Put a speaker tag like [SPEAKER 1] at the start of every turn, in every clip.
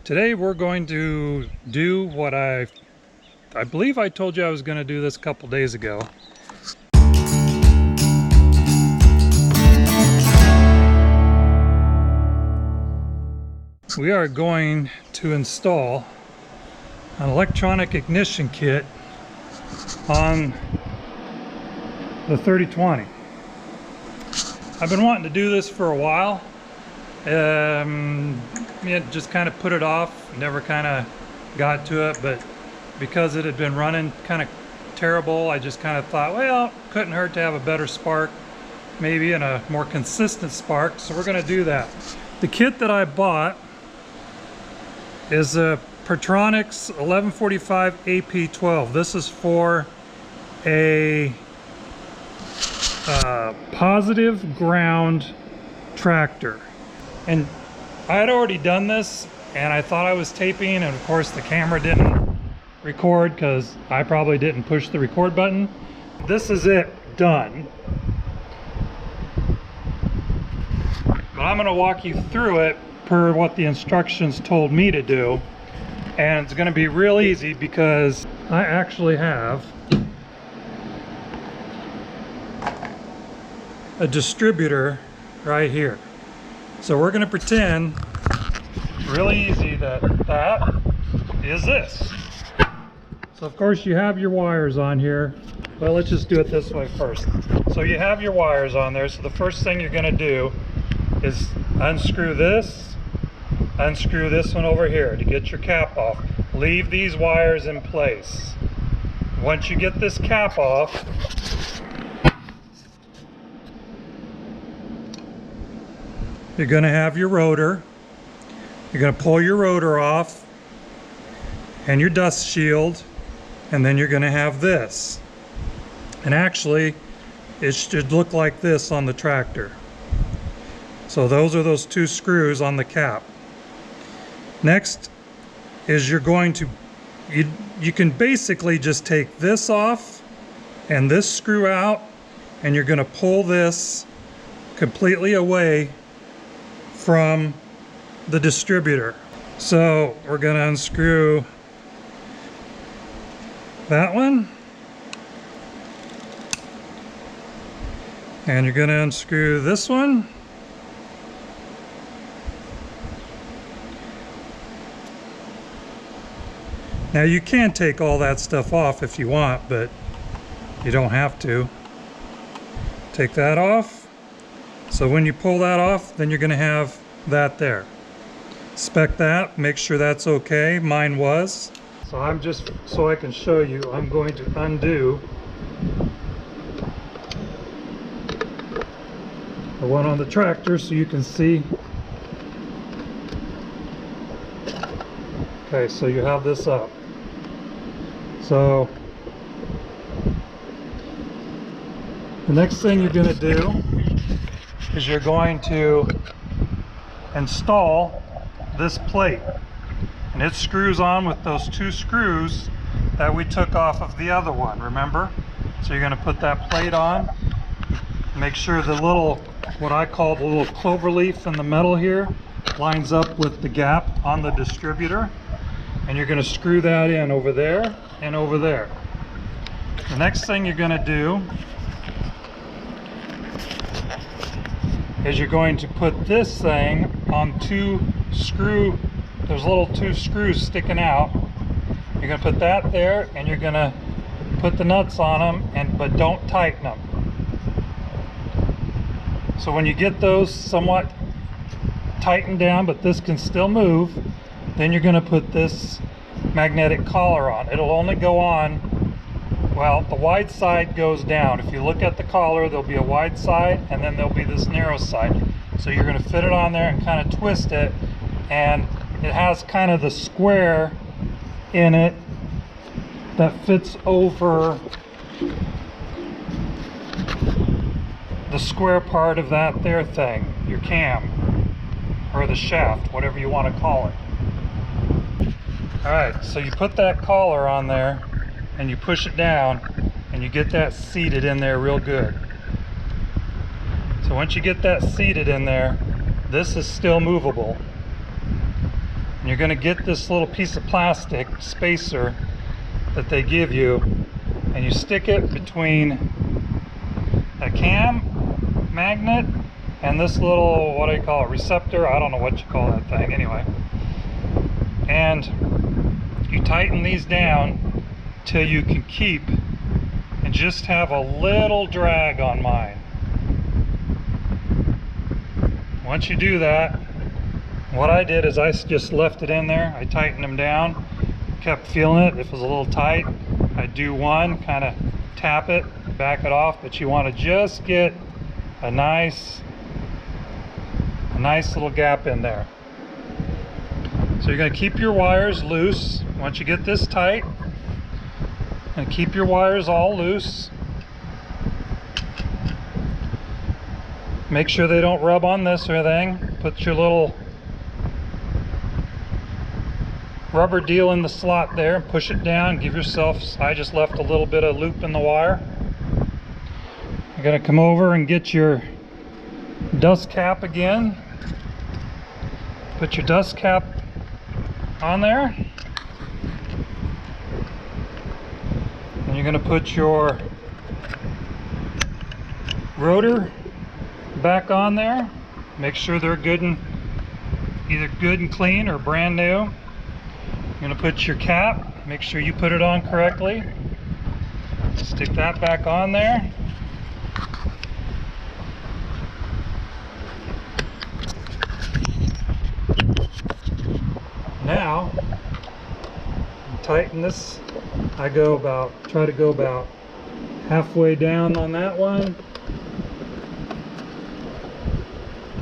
[SPEAKER 1] Today we're going to do what I believe I told you I was going to do this a couple days ago. We are going to install an electronic ignition kit on the 3020. I've been wanting to do this for a while. Just kind of put it off, never kind of got to it, but because it had been running kind of terrible, I just kind of thought, well, couldn't hurt to have a better spark maybe, and a more consistent spark, so we're going to do that. The kit that I bought is a Pertronix 1145 AP12. This is for a positive ground tractor. And I had already done this, and I thought I was taping, and of course the camera didn't record because I probably didn't push the record button. This is it done. But I'm going to walk you through it per what the instructions told me to do, and it's going to be real easy because I actually have a distributor right here. So we're going to pretend really easy that that is this. So of course you have your wires on here. Well, let's just do it this way first. So you have your wires on there. So the first thing you're going to do is unscrew this one over here to get your cap off. Leave these wires in place. Once you get this cap off, you're going to have your rotor. You're going to pull your rotor off and your dust shield, and then you're going to have this. And actually, it should look like this on the tractor. So those are those two screws on the cap. Next is you're going to, you can basically just take this off and this screw out, and you're going to pull this completely away from the distributor. So we're going to unscrew that one, and you're going to unscrew this one, now you can take all that stuff off if you want, but you don't have to. Take that off. So when you pull that off, then you're going to have that there. Inspect that, make sure that's okay. Mine was. So I'm just, so I can show you, I'm going to undo the one on the tractor so you can see. Okay, so you have this up. So the next thing you're going to do is you're going to install this plate, and it screws on with those two screws that we took off of the other one, remember? So you're going to put that plate on, make sure the little, what I call the little clover leaf in the metal here, lines up with the gap on the distributor, and you're going to screw that in over there and over there. The next thing you're going to do is you're going to put this thing on there's little two screws sticking out. You're going to put that there, and you're going to put the nuts on them, but don't tighten them. So when you get those somewhat tightened down, but this can still move, then you're going to put this magnetic collar on. It'll only go on, well, the wide side goes down. If you look at the collar, there'll be a wide side, and then there'll be this narrow side. So you're going to fit it on there and kind of twist it, and it has kind of the square in it that fits over the square part of that there thing, your cam, or the shaft, whatever you want to call it. Alright, so you put that collar on there, and you push it down, and you get that seated in there real good. So once you get that seated in there, this is still movable. And you're going to get this little piece of plastic spacer that they give you, and you stick it between a cam magnet and this little, what do you call it, receptor? I don't know what you call that thing, anyway. And you tighten these down till you can keep and just have a little drag on mine. Once you do that, what I did is I just left it in there. I tightened them down, kept feeling it. If it was a little tight, I'd do one, kind of tap it, back it off, but you want to just get a nice little gap in there. So you're going to keep your wires loose. Once you get this tight, and keep your wires all loose. Make sure they don't rub on this or anything. Put your little rubber deal in the slot there and push it down. Give yourself, I just left a little bit of loop in the wire. You're going to come over and get your dust cap again. Put your dust cap on there. And you're going to put your rotor back on there. Make sure they're good and either good and clean or brand new. You're going to put your cap, make sure you put it on correctly. Stick that back on there. Now, tighten this. I try to go about halfway down on that one.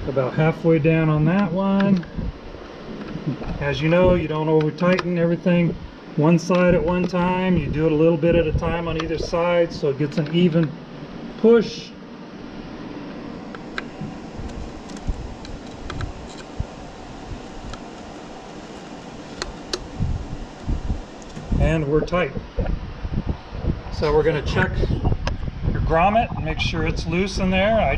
[SPEAKER 1] About halfway down on that one. As you know, you don't over tighten everything one side at one time. You do it a little bit at a time on either side so it gets an even push. And we're tight. So we're going to check your grommet and make sure it's loose in there.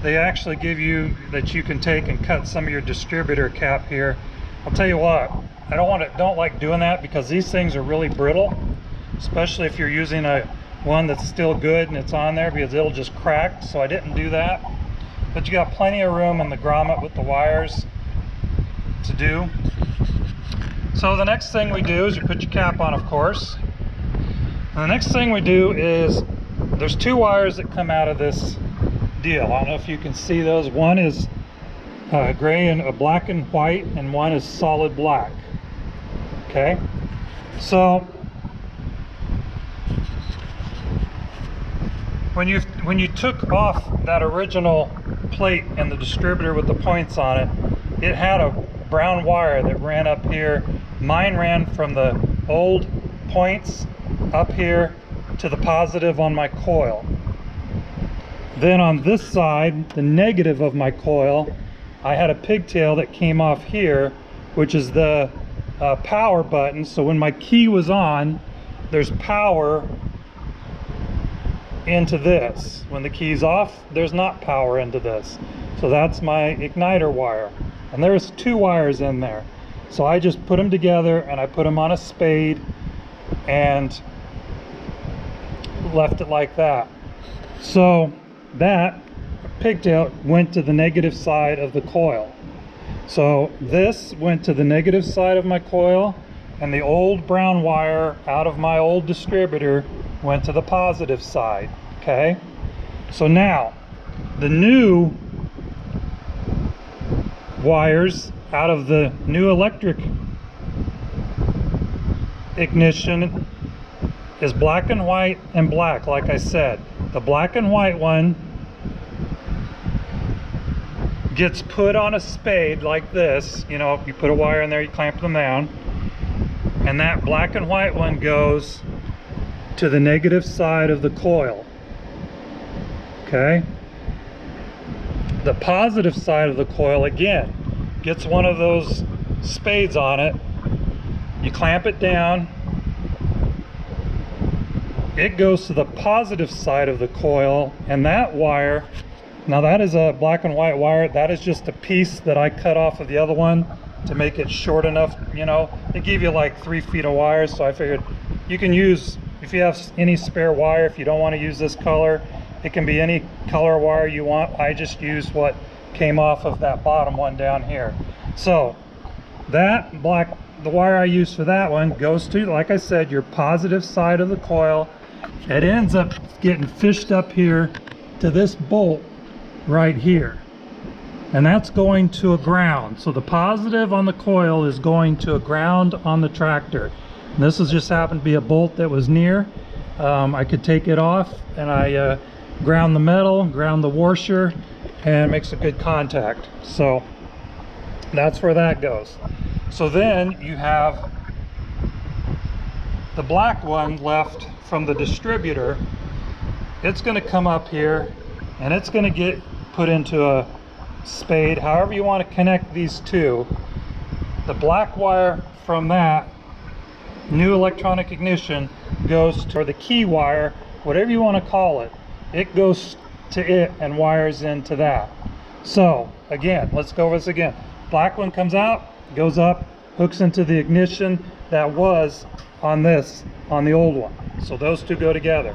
[SPEAKER 1] They actually give you that you can take and cut some of your distributor cap here. I'll tell you what, I don't like doing that because these things are really brittle, especially if you're using one that's still good and it's on there, because it'll just crack. So I didn't do that. But you got plenty of room in the grommet with the wires to do. So the next thing we do is you put your cap on, of course. And the next thing we do is there's two wires that come out of this deal. I don't know if you can see those. One is gray and black and white, and one is solid black. Okay, so when you took off that original plate and the distributor with the points on it, it had a brown wire that ran up here. Mine ran from the old points up here to the positive on my coil. Then on this side, the negative of my coil, I had a pigtail that came off here, which is the power button. So when my key was on, there's power into this. When the key's off, there's not power into this. So that's my igniter wire. And there's two wires in there. So I just put them together and I put them on a spade and left it like that. So that pigtail went to the negative side of the coil. So this went to the negative side of my coil, and the old brown wire out of my old distributor went to the positive side. Okay, so now the new wires out of the new electric ignition is black and white and black. Like I said, the black and white one gets put on a spade like this. You know, you put a wire in there, you clamp them down, and that black and white one goes to the negative side of the coil. Okay, the positive side of the coil again gets one of those spades on it. You clamp it down, it goes to the positive side of the coil, and that wire, now that is a black and white wire. That is just a piece that I cut off of the other one to make it short enough. You know, they give you like 3 feet of wire, so I figured you can use, if you have any spare wire, if you don't want to use this color, it can be any color wire you want. I just used what came off of that bottom one down here. So that black, the wire I used for that one goes to, like I said, your positive side of the coil. It ends up getting fished up here to this bolt right here, and that's going to a ground. So the positive on the coil is going to a ground on the tractor. And this has just happened to be a bolt that was near. I could take it off, and I ground the metal, ground the washer, and it makes a good contact. So that's where that goes. So then you have the black one left from the distributor. It's going to come up here, and it's going to get put into a spade, however you want to connect these two. The black wire from that new electronic ignition goes to, or the key wire, whatever you want to call it, it goes to it and wires into that. So again, let's go over this again. Black one comes out, goes up, hooks into the ignition that was on this, on the old one. So those two go together.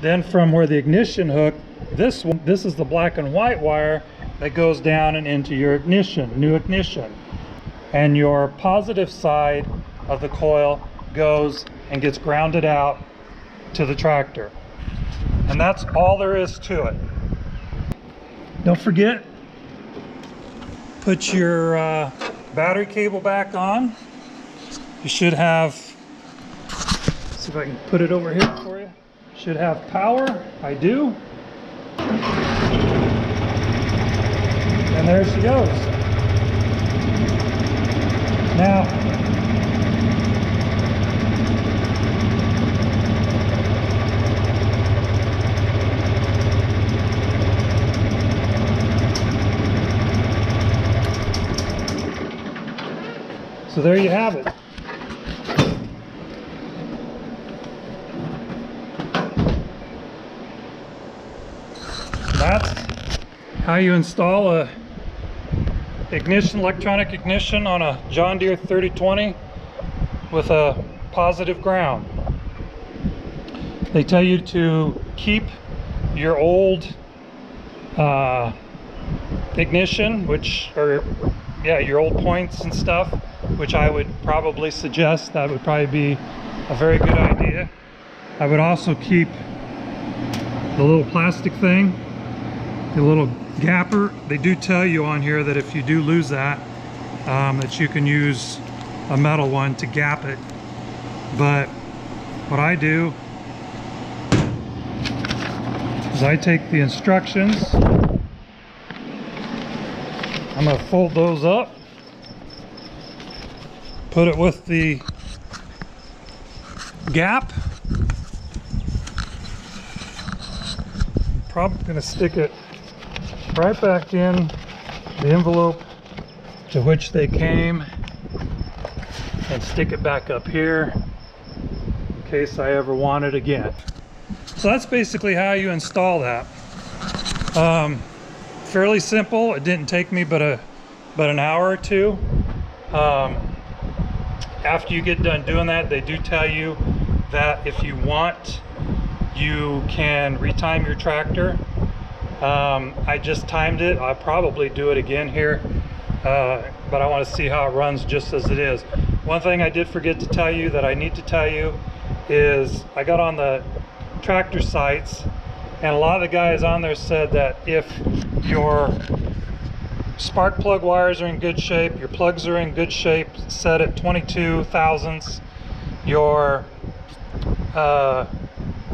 [SPEAKER 1] Then from where the ignition hook, this one, this is the black and white wire that goes down and into your ignition, new ignition. And your positive side of the coil goes and gets grounded out to the tractor. And that's all there is to it. Don't forget, put your battery cable back on. You should have, see if I can put it over here for you. Should have power. I do. And there she goes. Now, so there you have it. That's how you install a ignition, electronic ignition on a John Deere 3020 with a positive ground. They tell you to keep your old ignition, which are, yeah, your old points and stuff, which I would probably suggest. That would probably be a very good idea. I would also keep the little plastic thing, the little gapper. They do tell you on here that if you do lose that, that you can use a metal one to gap it. But what I do is I take the instructions, I'm going to fold those up, put it with the gap. I'm probably going to stick it right back in the envelope to which they came and stick it back up here in case I ever want it again. So that's basically how you install that. Fairly simple. It didn't take me but an hour or two. After you get done doing that, they do tell you that if you want, you can retime your tractor. I just timed it. I'll probably do it again here, but I want to see how it runs just as it is. One thing I did forget to tell you that I need to tell you is I got on the tractor sites, and a lot of the guys on there said that if your spark plug wires are in good shape, your plugs are in good shape, set at 22 thousandths, your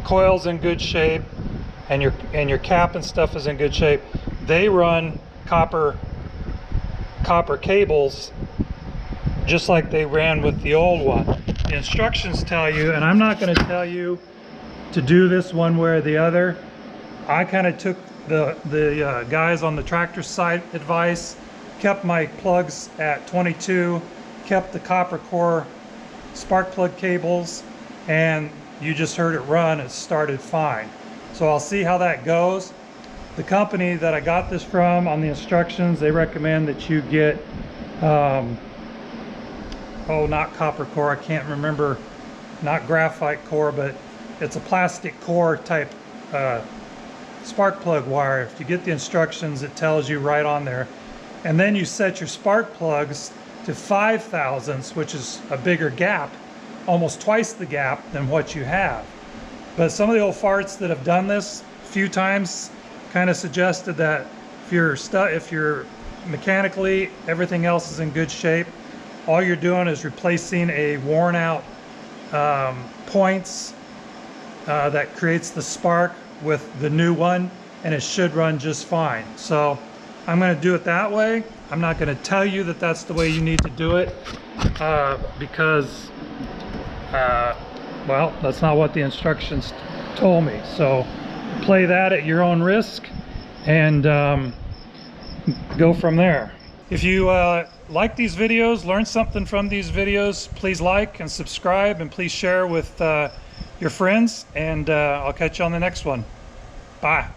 [SPEAKER 1] coil's in good shape, and your cap and stuff is in good shape, they run copper cables just like they ran with the old one. The instructions tell you, and I'm not going to tell you to do this one way or the other. I kind of took the guys on the tractor site advice, kept my plugs at 22, kept the copper core spark plug cables, and you just heard it run. It started fine. So I'll see how that goes. The company that I got this from, on the instructions, they recommend that you get oh, not copper core, I can't remember, not graphite core, but it's a plastic core type spark plug wire. If you get the instructions, it tells you right on there. And then you set your spark plugs to 5 thousandths, which is a bigger gap, almost twice the gap than what you have. But some of the old farts that have done this a few times kind of suggested that if you're mechanically, everything else is in good shape, all you're doing is replacing a worn out points that creates the spark with the new one, and it should run just fine. So I'm going to do it that way. I'm not going to tell you that that's the way you need to do it because well, that's not what the instructions told me. So play that at your own risk and go from there. If you like these videos, learn something from these videos, please like and subscribe, and please share with your friends, and I'll catch you on the next one. Bye.